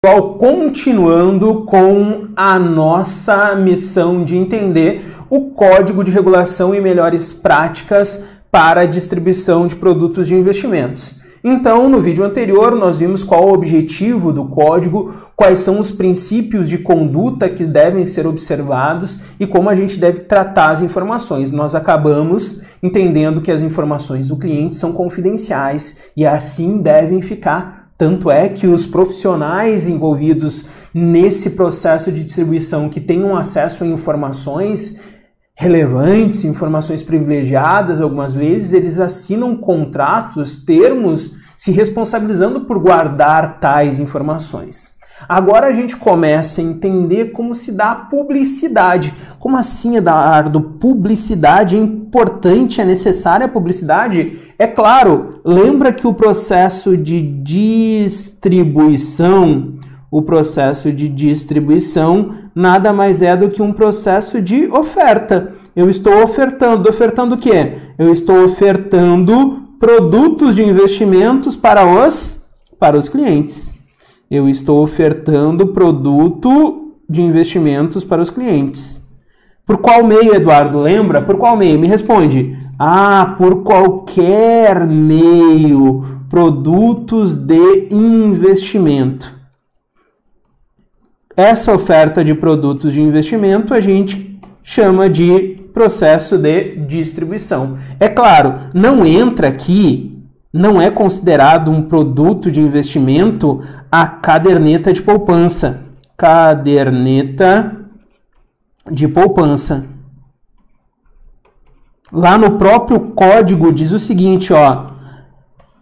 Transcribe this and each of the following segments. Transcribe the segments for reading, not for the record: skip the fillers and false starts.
Pessoal, continuando com a nossa missão de entender o Código de Regulação e Melhores Práticas para a Distribuição de Produtos de Investimentos. Então, no vídeo anterior, nós vimos qual o objetivo do código, quais são os princípios de conduta que devem ser observados e como a gente deve tratar as informações. Nós acabamos entendendo que as informações do cliente são confidenciais e assim devem ficar. Tanto é que os profissionais envolvidos nesse processo de distribuição que tenham acesso a informações relevantes, informações privilegiadas, algumas vezes eles assinam contratos, termos, se responsabilizando por guardar tais informações. Agora a gente começa a entender como se dá a publicidade. Como assim, Eduardo? Publicidade é importante, é necessária a publicidade? É claro, lembra que o processo de distribuição nada mais é do que um processo de oferta. Eu estou ofertando o quê? Eu estou ofertando produtos de investimentos para os clientes. Eu estou ofertando produto de investimentos para os clientes. Por qual meio, Eduardo? Lembra? Por qual meio? Me responde. Por qualquer meio. Produtos de investimento. Essa oferta de produtos de investimento a gente chama de processo de distribuição. É claro, não entra aqui, não é considerado um produto de investimento a caderneta de poupança. Caderneta de poupança. Lá no próprio código diz o seguinte,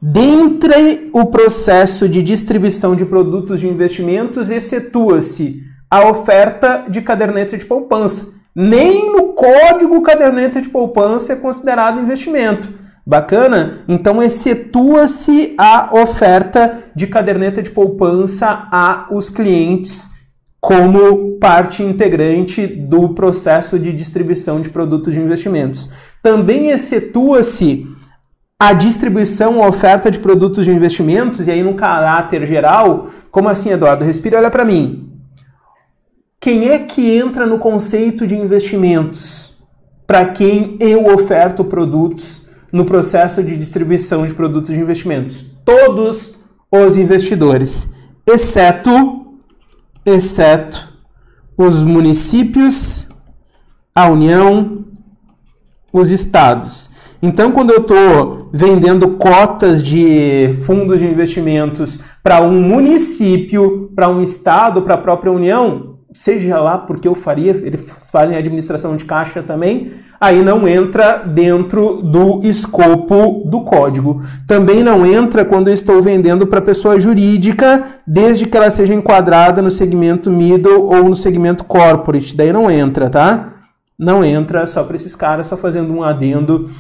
dentre o processo de distribuição de produtos de investimentos, excetua-se a oferta de caderneta de poupança. Nem no código caderneta de poupança é considerado investimento. Bacana? Então, excetua-se a oferta de caderneta de poupança aos clientes como parte integrante do processo de distribuição de produtos de investimentos. Também excetua-se a distribuição, a oferta de produtos de investimentos, e aí num caráter geral, como assim, Eduardo? Respira e olha para mim. Quem é que entra no conceito de investimentos? Para quem eu oferto produtos no processo de distribuição de produtos de investimentos? Todos os investidores, exceto os municípios, a União, os estados. Então, quando eu estou vendendo cotas de fundos de investimentos para um município, para um estado, para a própria União, seja lá porque eu faria, eles fazem administração de caixa também, aí não entra dentro do escopo do código. Também não entra quando eu estou vendendo para pessoa jurídica, desde que ela seja enquadrada no segmento middle ou no segmento corporate. Daí não entra, tá? Não entra só para esses caras, só fazendo um adendo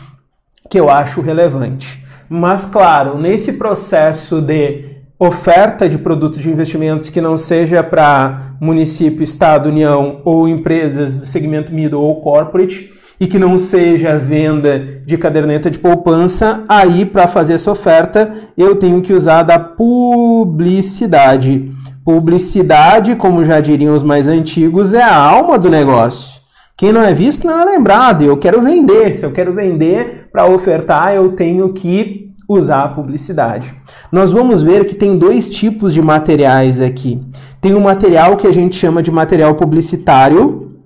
que eu acho relevante. Mas, claro, nesse processo de oferta de produtos de investimentos que não seja para município, estado, união ou empresas do segmento middle ou corporate e que não seja venda de caderneta de poupança, aí para fazer essa oferta eu tenho que usar da publicidade. Publicidade, como já diriam os mais antigos, é a alma do negócio. Quem não é visto não é lembrado. Eu quero vender. Se eu quero vender para ofertar, eu tenho que usar a publicidade. Nós vamos ver que tem dois tipos de materiais aqui. Tem o material que a gente chama de material publicitário,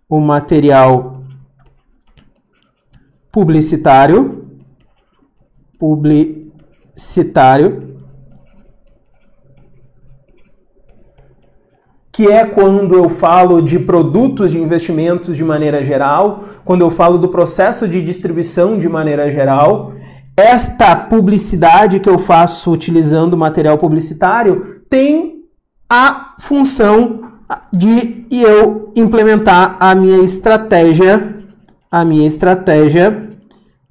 o material publicitário, que é quando eu falo de produtos de investimentos de maneira geral, quando eu falo do processo de distribuição de maneira geral. Esta publicidade que eu faço utilizando material publicitário tem a função de eu implementar a minha estratégia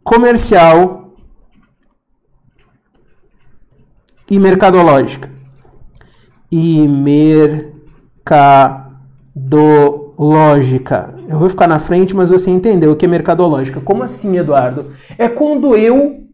comercial e mercadológica. Eu vou ficar na frente, mas você entendeu o que é mercadológica. Como assim, Eduardo? É quando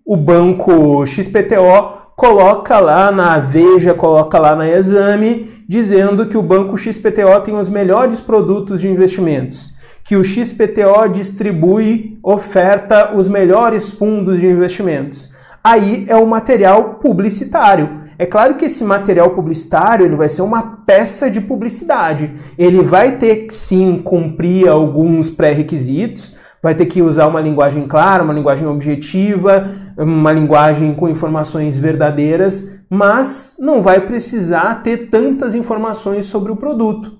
o banco XPTO coloca lá na Veja, coloca lá na Exame, dizendo que o Banco XPTO tem os melhores produtos de investimentos, que o XPTO distribui, oferta os melhores fundos de investimentos. Aí é o material publicitário. É claro que esse material publicitário ele vai ser uma peça de publicidade. Ele vai ter que sim cumprir alguns pré-requisitos, vai ter que usar uma linguagem clara, uma linguagem objetiva, uma linguagem com informações verdadeiras, mas não vai precisar ter tantas informações sobre o produto.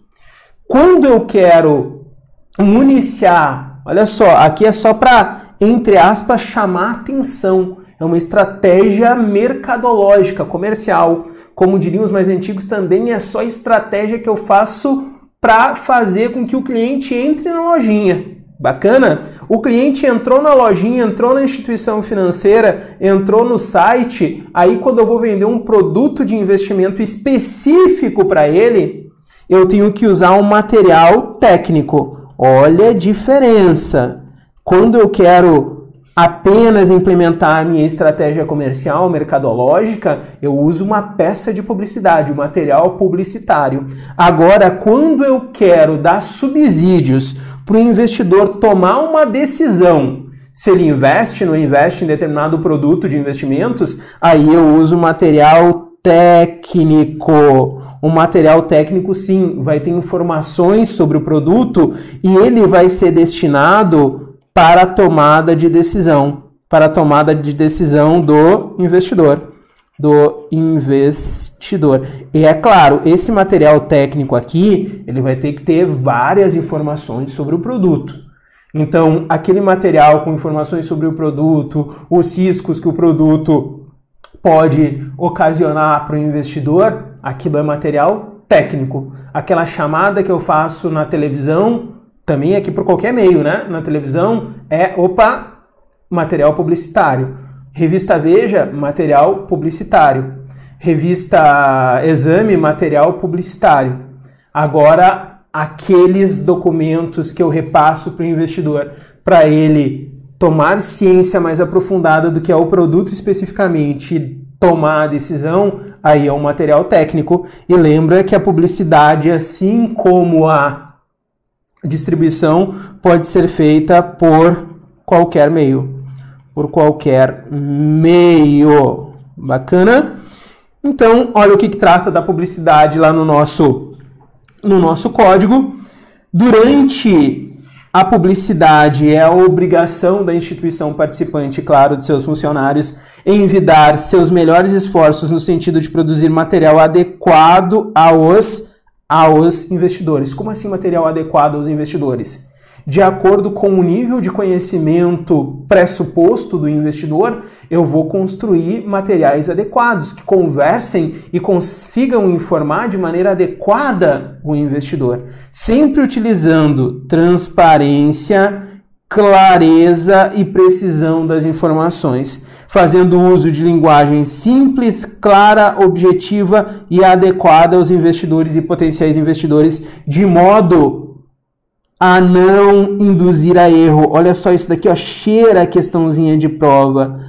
Quando eu quero municiar, olha só, aqui é só para, entre aspas, chamar atenção. É uma estratégia mercadológica, comercial. Como diriam os mais antigos, também é só estratégia que eu faço para fazer com que o cliente entre na lojinha. Bacana? O cliente entrou na lojinha, entrou na instituição financeira, entrou no site, aí quando eu vou vender um produto de investimento específico para ele, eu tenho que usar um material técnico. Olha a diferença. Quando eu quero apenas implementar a minha estratégia comercial, mercadológica, eu uso uma peça de publicidade, um material publicitário. Agora, quando eu quero dar subsídios para o investidor tomar uma decisão, se ele investe ou não investe em determinado produto de investimentos, aí eu uso material técnico. O material técnico, sim, vai ter informações sobre o produto e ele vai ser destinado para a tomada de decisão, do investidor. E é claro, esse material técnico aqui, ele vai ter que ter várias informações sobre o produto. Então, aquele material com informações sobre o produto, os riscos que o produto pode ocasionar para o investidor, aquilo é material técnico. Aquela chamada que eu faço na televisão, também aqui por qualquer meio, né? Na televisão material publicitário. Revista Veja, material publicitário. Revista Exame, material publicitário. Agora, aqueles documentos que eu repasso para o investidor, para ele tomar ciência mais aprofundada do que é o produto especificamente e tomar a decisão, aí é um material técnico. E lembra que a publicidade, assim como a distribuição, pode ser feita por qualquer meio. Bacana? Então, olha o que trata da publicidade lá no nosso código. Durante a publicidade, é a obrigação da instituição participante, claro, de seus funcionários, envidar seus melhores esforços no sentido de produzir material adequado aos investidores. Como assim material adequado aos investidores? De acordo com o nível de conhecimento pressuposto do investidor, eu vou construir materiais adequados que conversem e consigam informar de maneira adequada o investidor, sempre utilizando transparência, clareza e precisão das informações, fazendo uso de linguagem simples, clara, objetiva e adequada aos investidores e potenciais investidores, de modo a não induzir a erro. Olha só isso daqui, ó, cheira a questãozinha de prova.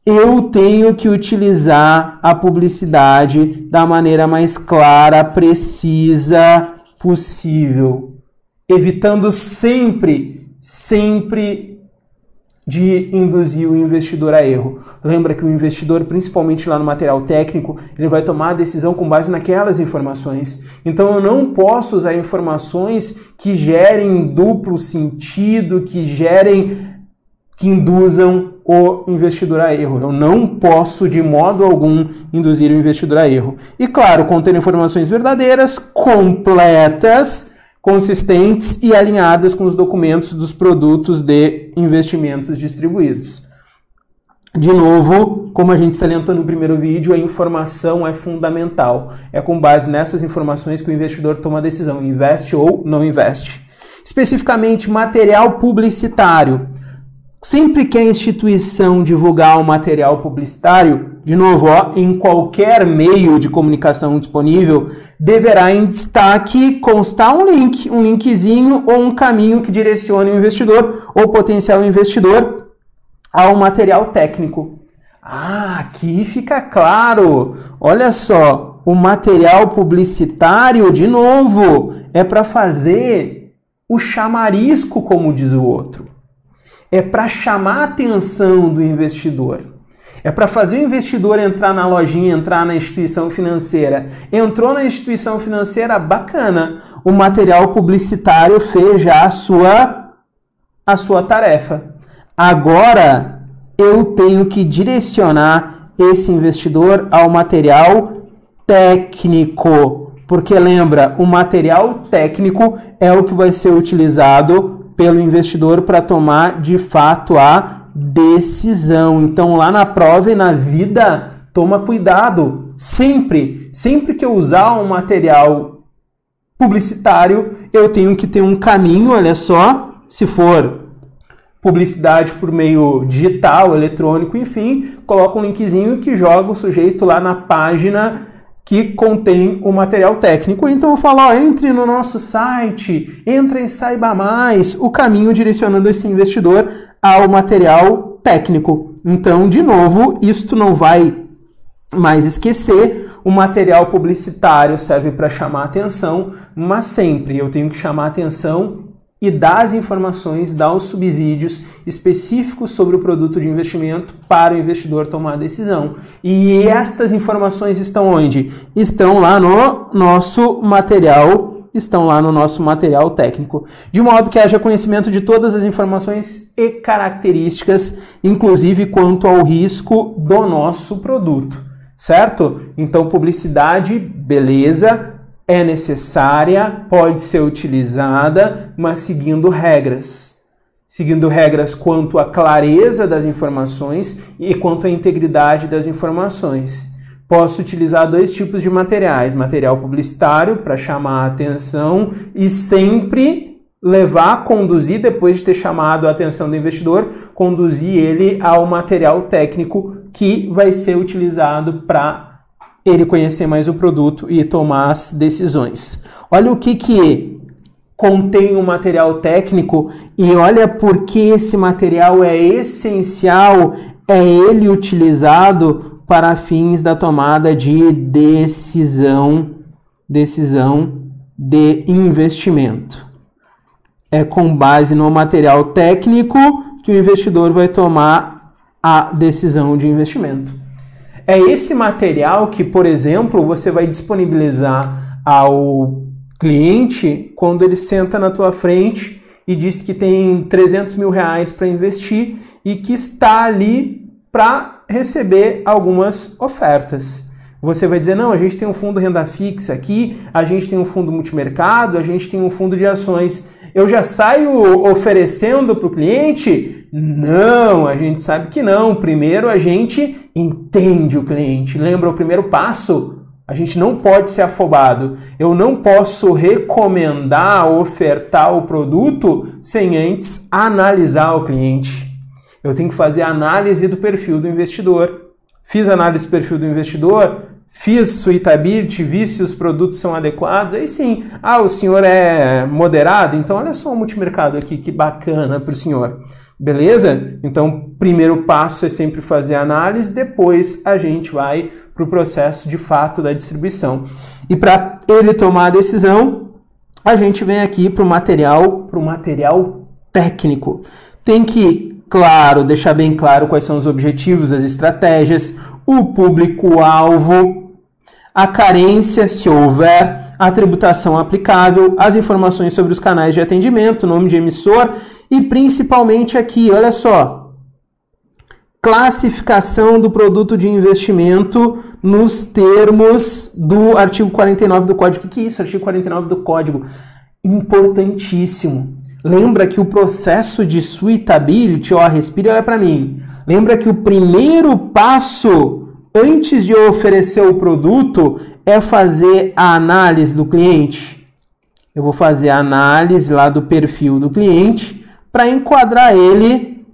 Eu tenho que utilizar a publicidade da maneira mais clara, precisa possível, evitando sempre de induzir o investidor a erro. Lembra que o investidor, principalmente lá no material técnico, ele vai tomar a decisão com base naquelas informações. Então eu não posso usar informações que gerem duplo sentido, que induzam o investidor a erro. Eu não posso de modo algum induzir o investidor a erro. E claro, conter informações verdadeiras, completas, consistentes e alinhadas com os documentos dos produtos de investimentos distribuídos. De novo, como a gente salientou no primeiro vídeo, a informação é fundamental. É com base nessas informações que o investidor toma a decisão, investe ou não investe. Especificamente, material publicitário. Sempre que a instituição divulgar um material publicitário, de novo, em qualquer meio de comunicação disponível, deverá em destaque constar um linkzinho ou um caminho que direcione o investidor ou potencial investidor ao material técnico. Aqui fica claro. Olha só, o material publicitário, de novo, é para fazer o chamarisco, como diz o outro. É para chamar a atenção do investidor. É para fazer o investidor entrar na lojinha, entrar na instituição financeira. Entrou na instituição financeira, bacana. O material publicitário fez já a sua tarefa. Agora, eu tenho que direcionar esse investidor ao material técnico. Porque lembra, o material técnico é o que vai ser utilizado pelo investidor para tomar de fato a decisão. Então, lá na prova e na vida, toma cuidado. Sempre que eu usar um material publicitário, eu tenho que ter um caminho, olha só, se for publicidade por meio digital, eletrônico, enfim, coloca um linkzinho que joga o sujeito lá na página que contém o material técnico. Então eu falo, entre no nosso site, entra e saiba mais, o caminho direcionando esse investidor ao material técnico. Então, de novo, isto não vai mais esquecer, o material publicitário serve para chamar atenção, mas sempre eu tenho que chamar atenção e dar as informações, dar os subsídios específicos sobre o produto de investimento para o investidor tomar a decisão. E estas informações estão onde? Estão lá no nosso material técnico. De modo que haja conhecimento de todas as informações e características, inclusive quanto ao risco do nosso produto, certo? Então, publicidade, beleza, é necessária, pode ser utilizada, mas seguindo regras. Seguindo regras quanto à clareza das informações e quanto à integridade das informações. Posso utilizar dois tipos de materiais. Material publicitário para chamar a atenção e sempre conduzir, depois de ter chamado a atenção do investidor, conduzir ele ao material técnico que vai ser utilizado para ele conhecer mais o produto e tomar as decisões. Olha o que contém o material técnico e olha por que esse material é essencial, é ele utilizado para fins da tomada de decisão de investimento. É com base no material técnico que o investidor vai tomar a decisão de investimento. É esse material que, por exemplo, você vai disponibilizar ao cliente quando ele senta na tua frente e diz que tem 300 mil reais para investir e que está ali para receber algumas ofertas. Você vai dizer, não, a gente tem um fundo renda fixa aqui, a gente tem um fundo multimercado, a gente tem um fundo de ações. Eu já saio oferecendo para o cliente? Não, a gente sabe que não. Primeiro a gente entende o cliente. Lembra o primeiro passo? A gente não pode ser afobado. Eu não posso recomendar, ofertar o produto sem antes analisar o cliente. Eu tenho que fazer a análise do perfil do investidor. Fiz a análise do perfil do investidor, fiz suitability, vi se os produtos são adequados, aí sim, o senhor é moderado, então olha só o multimercado aqui, que bacana para o senhor. Beleza? Então, primeiro passo é sempre fazer a análise, depois a gente vai para o processo de fato da distribuição. E para ele tomar a decisão, a gente vem aqui para o material técnico. Tem que, claro, deixar bem claro quais são os objetivos, as estratégias, o público-alvo, a carência, se houver, a tributação aplicável, as informações sobre os canais de atendimento, nome de emissor e principalmente aqui, olha só, classificação do produto de investimento nos termos do artigo 49 do Código. O que é isso? Artigo 49 do Código. Importantíssimo. Lembra que o processo de suitability, respira e olha para mim. Lembra que o primeiro passo antes de eu oferecer o produto é fazer a análise do cliente. Eu vou fazer a análise lá do perfil do cliente para enquadrar ele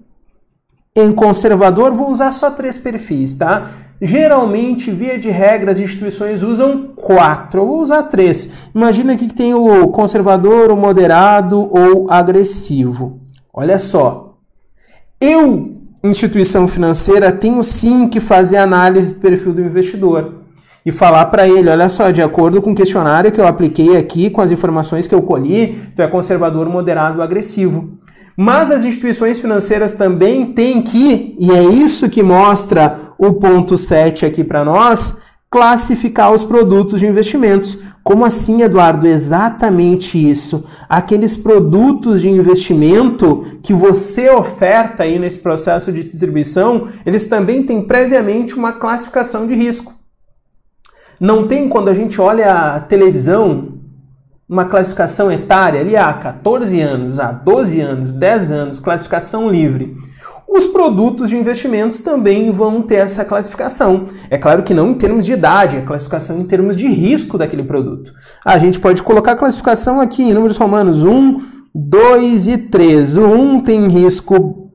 em conservador. Vou usar só 3 perfis, tá? Geralmente, via de regra, as instituições usam 4. Eu vou usar 3. Imagina aqui que tem o conservador, o moderado ou agressivo. Olha só. Eu instituição financeira, tenho sim que fazer análise do perfil do investidor e falar para ele, olha só, de acordo com o questionário que eu apliquei aqui, com as informações que eu colhi, tu é conservador, moderado ou agressivo. Mas as instituições financeiras também têm que, e é isso que mostra o ponto 7 aqui para nós, classificar os produtos de investimentos. Como assim, Eduardo? Exatamente isso. Aqueles produtos de investimento que você oferta aí nesse processo de distribuição, eles também têm previamente uma classificação de risco. Não tem, quando a gente olha a televisão, uma classificação etária ali, 14 anos, 12 anos, 10 anos, classificação livre. Os produtos de investimentos também vão ter essa classificação. É claro que não em termos de idade, é classificação em termos de risco daquele produto. A gente pode colocar a classificação aqui em números romanos 1, 2 e 3. O 1 tem risco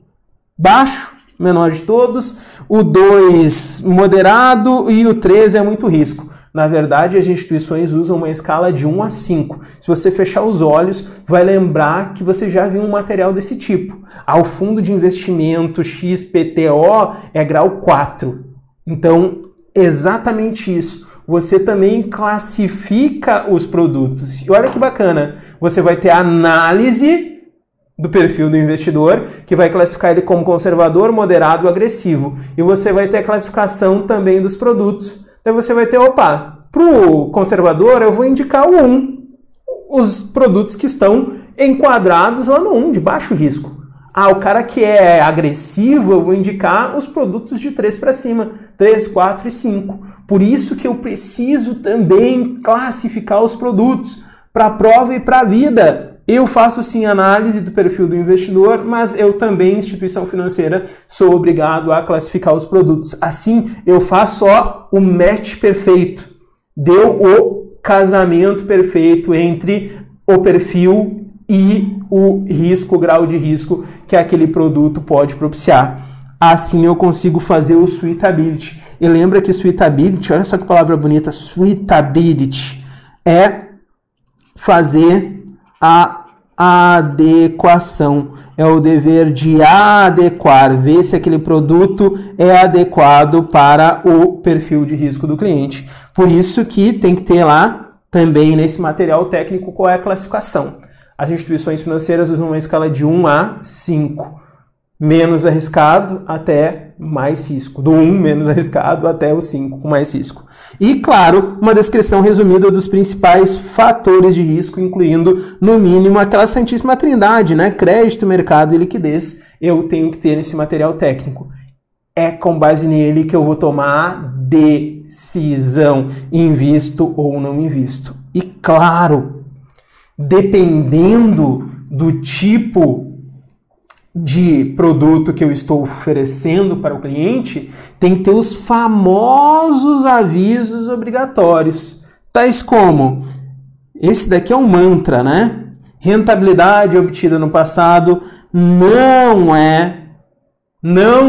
baixo, menor de todos, o 2 moderado e o 3 é muito risco. Na verdade, as instituições usam uma escala de 1 a 5. Se você fechar os olhos, vai lembrar que você já viu um material desse tipo. Ao fundo de investimento XPTO é grau 4. Então, exatamente isso. Você também classifica os produtos. E olha que bacana, você vai ter a análise do perfil do investidor, que vai classificar ele como conservador, moderado ou agressivo. E você vai ter a classificação também dos produtos. Daí você vai ter, opa, para o conservador eu vou indicar o 1, os produtos que estão enquadrados lá no 1, de baixo risco. O cara que é agressivo, eu vou indicar os produtos de 3 para cima, 3, 4 e 5. Por isso que eu preciso também classificar os produtos para a prova e para a vida. Eu faço sim análise do perfil do investidor, mas eu também, instituição financeira, sou obrigado a classificar os produtos. Assim, eu faço o match perfeito. Deu o casamento perfeito entre o perfil e o risco, o grau de risco que aquele produto pode propiciar. Assim eu consigo fazer o suitability. E lembra que suitability, olha só que palavra bonita, suitability, é fazer a adequação. É o dever de adequar, ver se aquele produto é adequado para o perfil de risco do cliente. Por isso que tem que ter lá também nesse material técnico qual é a classificação. As instituições financeiras usam uma escala de 1 a 5. Menos arriscado até mais risco. Do 1 menos arriscado até o 5 com mais risco. E, claro, uma descrição resumida dos principais fatores de risco, incluindo, no mínimo, aquela santíssima trindade, né? Crédito, mercado e liquidez. Eu tenho que ter nesse material técnico. É com base nele que eu vou tomar decisão. Invisto ou não invisto. E, claro, dependendo do tipo de produto que eu estou oferecendo para o cliente, tem que ter os famosos avisos obrigatórios, tais como, esse daqui é um mantra, né? Rentabilidade obtida no passado não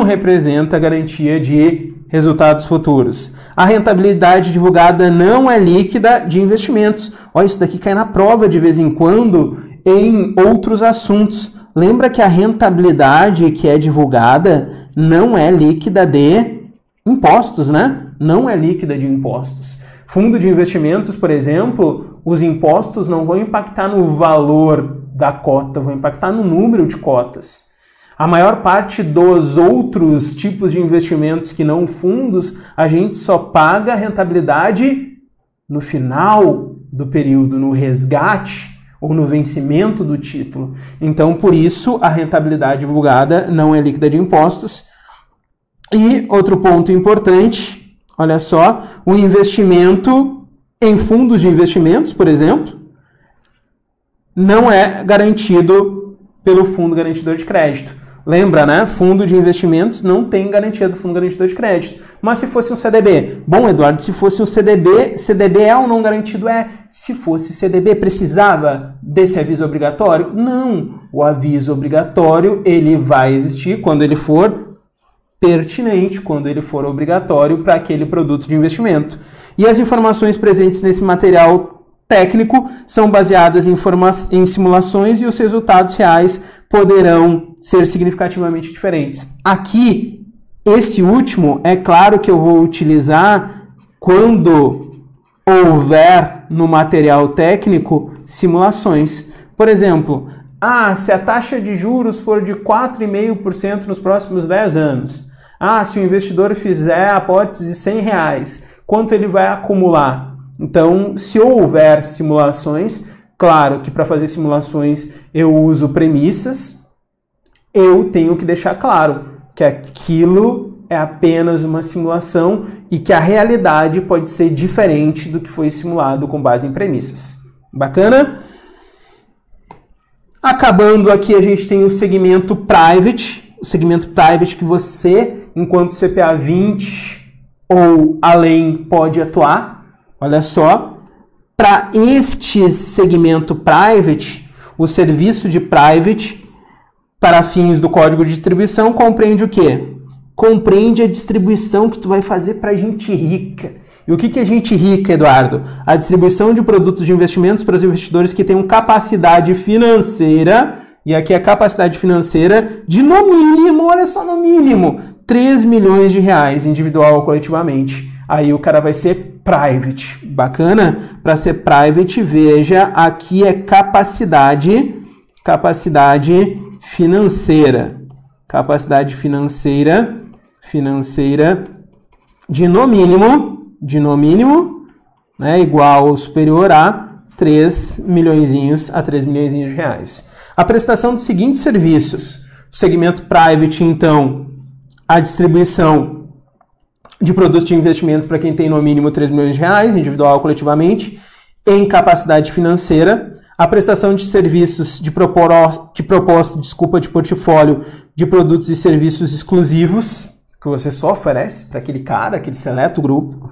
representa garantia de resultados futuros. A rentabilidade divulgada não é líquida de investimentos. Olha, isso daqui cai na prova de vez em quando em outros assuntos. Lembra que a rentabilidade que é divulgada não é líquida de impostos, né? Não é líquida de impostos. Fundo de investimentos, por exemplo, os impostos não vão impactar no valor da cota, vão impactar no número de cotas. A maior parte dos outros tipos de investimentos que não fundos, a gente só paga a rentabilidade no final do período, no resgate ou no vencimento do título. Então, por isso, a rentabilidade divulgada não é líquida de impostos. E outro ponto importante, olha só, o investimento em fundos de investimentos, por exemplo, não é garantido pelo fundo garantidor de crédito. Lembra, né? Fundo de investimentos não tem garantia do fundo garantidor de crédito. Mas se fosse um CDB? Bom, Eduardo, se fosse um CDB é ou não garantido? É. Se fosse CDB, precisava desse aviso obrigatório? Não. O aviso obrigatório, ele vai existir quando ele for pertinente, quando ele for obrigatório para aquele produto de investimento. E as informações presentes nesse material técnico são baseadas em simulações e os resultados reais poderão ser significativamente diferentes. Aqui, esse último, é claro que eu vou utilizar quando houver no material técnico simulações. Por exemplo, se a taxa de juros for de 4,5% nos próximos 10 anos, se o investidor fizer aportes de R$100, quanto ele vai acumular? Então, se houver simulações, claro que para fazer simulações eu uso premissas, eu tenho que deixar claro que aquilo é apenas uma simulação e que a realidade pode ser diferente do que foi simulado com base em premissas. Bacana? Acabando aqui, a gente tem o segmento private. O segmento private que você, enquanto CPA 20 ou além, pode atuar. Olha só. Para este segmento private, o serviço de private, para fins do código de distribuição, compreende o quê? Compreende a distribuição que tu vai fazer para gente rica. E o que é gente rica, Eduardo? A distribuição de produtos de investimentos para os investidores que tenham capacidade financeira, e aqui a capacidade financeira de no mínimo, olha só, no mínimo, R$3 milhões, individual ou coletivamente. Aí o cara vai ser private. Bacana? Para ser private, veja, aqui é capacidade financeira. Capacidade financeira de no mínimo, né, igual ou superior a R$3 milhões de reais. A prestação dos seguintes serviços. O segmento private, então, a distribuição de produtos de investimentos para quem tem no mínimo R$3 milhões de reais, individual ou coletivamente, em capacidade financeira. A prestação de serviços de proposta de portfólio de produtos e serviços exclusivos, que você só oferece para aquele cara, aquele seleto grupo.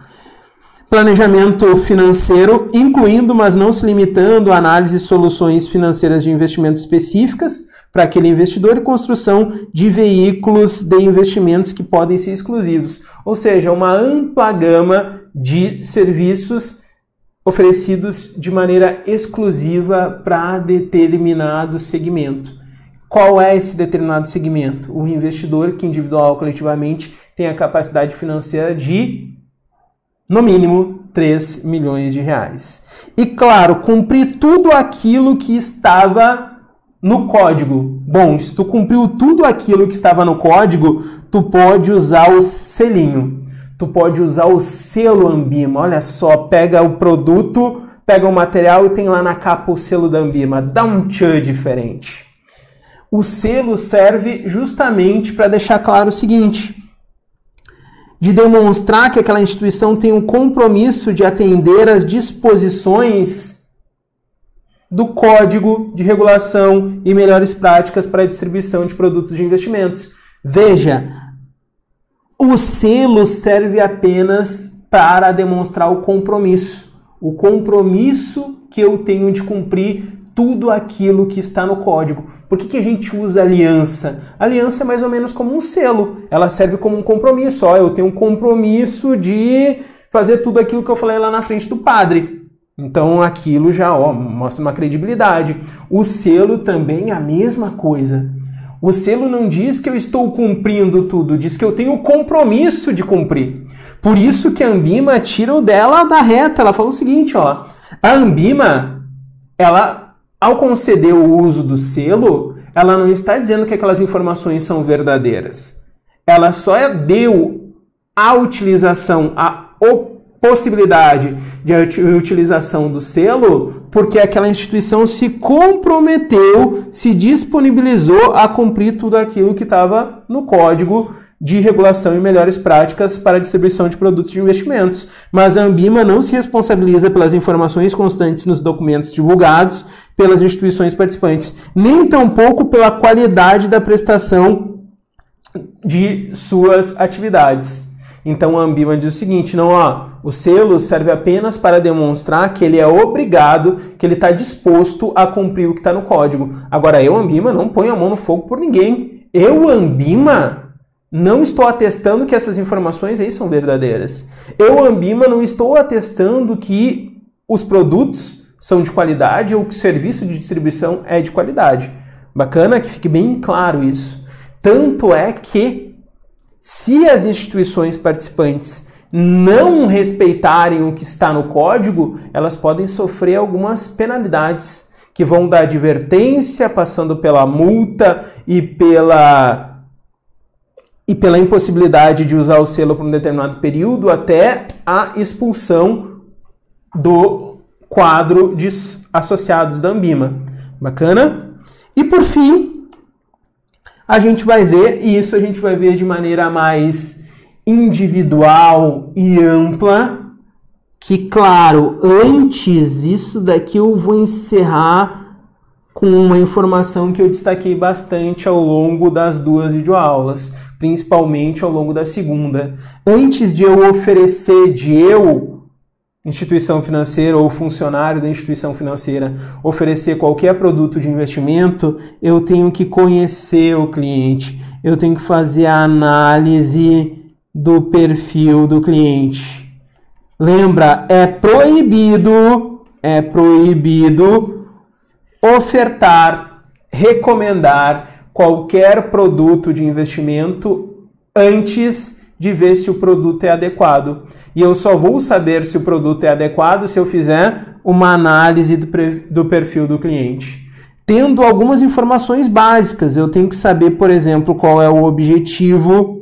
Planejamento financeiro, incluindo, mas não se limitando, a análise de soluções financeiras de investimentos específicas para aquele investidor e construção de veículos de investimentos que podem ser exclusivos. Ou seja, uma ampla gama de serviços oferecidos de maneira exclusiva para determinado segmento. Qual é esse determinado segmento? O investidor que individual ou coletivamente tem a capacidade financeira de, no mínimo, R$3 milhões de reais. E claro, cumprir tudo aquilo que estava no código. Bom, se tu cumpriu tudo aquilo que estava no código, tu pode usar o selinho. Tu pode usar o selo Anbima. Olha só, pega o produto, pega o material e tem lá na capa o selo da Anbima. Dá um tchan diferente. O selo serve justamente para deixar claro o seguinte: de demonstrar que aquela instituição tem um compromisso de atender às disposições do Código de Regulação e Melhores Práticas para a Distribuição de Produtos de Investimentos. Veja, o selo serve apenas para demonstrar o compromisso que eu tenho de cumprir tudo aquilo que está no código. Por que a gente usa aliança? A aliança é mais ou menos como um selo. Ela serve como um compromisso. Eu tenho um compromisso de fazer tudo aquilo que eu falei lá na frente do padre. Então aquilo já mostra uma credibilidade. O selo também é a mesma coisa. O selo não diz que eu estou cumprindo tudo, diz que eu tenho o compromisso de cumprir. Por isso que a Anbima tira o dela da reta. Ela fala o seguinte, a Anbima, ela, ao conceder o uso do selo, ela não está dizendo que aquelas informações são verdadeiras. Ela só deu a utilização, a possibilidade de utilização do selo porque aquela instituição se comprometeu, se disponibilizou a cumprir tudo aquilo que estava no Código de Regulação e Melhores Práticas para a Distribuição de Produtos de Investimentos. Mas a Anbima não se responsabiliza pelas informações constantes nos documentos divulgados pelas instituições participantes, nem tampouco pela qualidade da prestação de suas atividades. Então a Anbima diz o seguinte, o selo serve apenas para demonstrar que ele é obrigado, que ele está disposto a cumprir o que está no código. Agora eu, Anbima, não ponho a mão no fogo por ninguém. Eu, Anbima, não estou atestando que essas informações aí são verdadeiras. Eu, Anbima, não estou atestando que os produtos são de qualidade ou que o serviço de distribuição é de qualidade. Bacana que fique bem claro isso. Tanto é que, se as instituições participantes não respeitarem o que está no código, elas podem sofrer algumas penalidades, que vão da advertência, passando pela multa e pela impossibilidade de usar o selo por um determinado período, até a expulsão do quadro de associados da Anbima. Bacana? E por fim, a gente vai ver, e isso a gente vai ver de maneira mais individual e ampla, que, claro, antes isso daqui eu vou encerrar com uma informação que eu destaquei bastante ao longo das 2 videoaulas, principalmente ao longo da segunda. Antes de eu oferecer, instituição financeira ou funcionário da instituição financeira, oferecer qualquer produto de investimento, eu tenho que conhecer o cliente, eu tenho que fazer a análise do perfil do cliente. Lembra, é proibido ofertar, recomendar qualquer produto de investimento antes de ver se o produto é adequado. E eu só vou saber se o produto é adequado se eu fizer uma análise do perfil do cliente. Tendo algumas informações básicas, eu tenho que saber, por exemplo, qual é o objetivo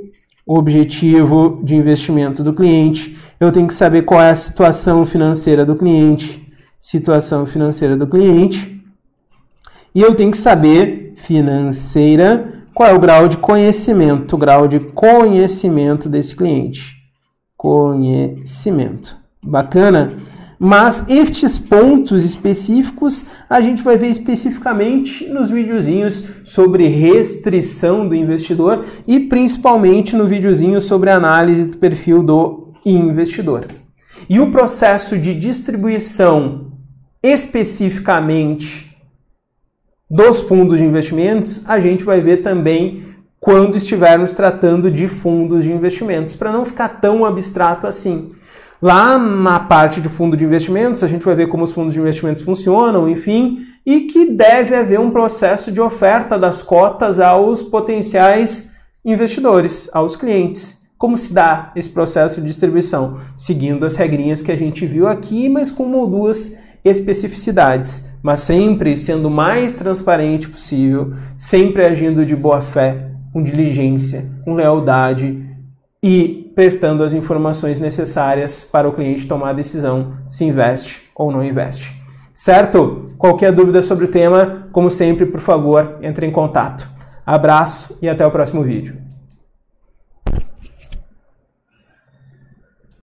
de investimento do cliente. Eu tenho que saber qual é a situação financeira do cliente. E eu tenho que saber, qual é o grau de conhecimento desse cliente. Bacana? Mas estes pontos específicos a gente vai ver especificamente nos videozinhos sobre restrição do investidor e principalmente no videozinho sobre análise do perfil do investidor. E o processo de distribuição especificamente dos fundos de investimentos, a gente vai ver também quando estivermos tratando de fundos de investimentos, para não ficar tão abstrato assim. Lá na parte de fundo de investimentos, a gente vai ver como os fundos de investimentos funcionam, enfim, e que deve haver um processo de oferta das cotas aos potenciais investidores, aos clientes. Como se dá esse processo de distribuição? Seguindo as regrinhas que a gente viu aqui, mas com uma ou duas especificidades, mas sempre sendo o mais transparente possível, sempre agindo de boa fé, com diligência, com lealdade e prestando as informações necessárias para o cliente tomar a decisão se investe ou não investe. Certo? Qualquer dúvida sobre o tema, como sempre, por favor, entre em contato. Abraço e até o próximo vídeo.